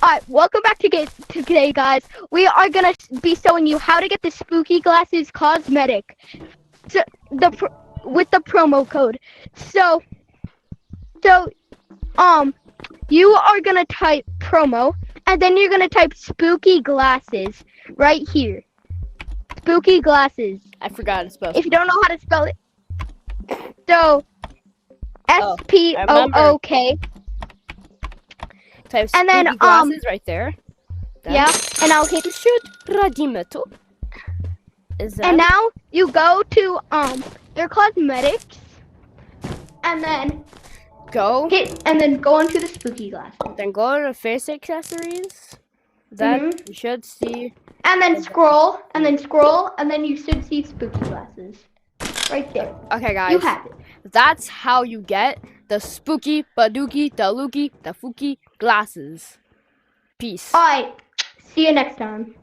Hi, welcome back to today, guys. We are gonna be showing you how to get the spooky glasses cosmetic. So with the promo code. So you are gonna type promo, and then you're gonna type spooky glasses right here. Spooky glasses. I forgot to spell. If you don't know how to spell it, so SPOOK. Type And then spooky glasses right there. Then yeah, and I'll hit shoot Radimeto. And now you go to their cosmetics, and then go go into the spooky glasses. Then go to face accessories. Then you should see. And then scroll, and then you should see spooky glasses right there. Okay, guys. You have it. That's how you get the spooky, baduki, daluki, dafuki glasses. Peace. Alright, see you next time.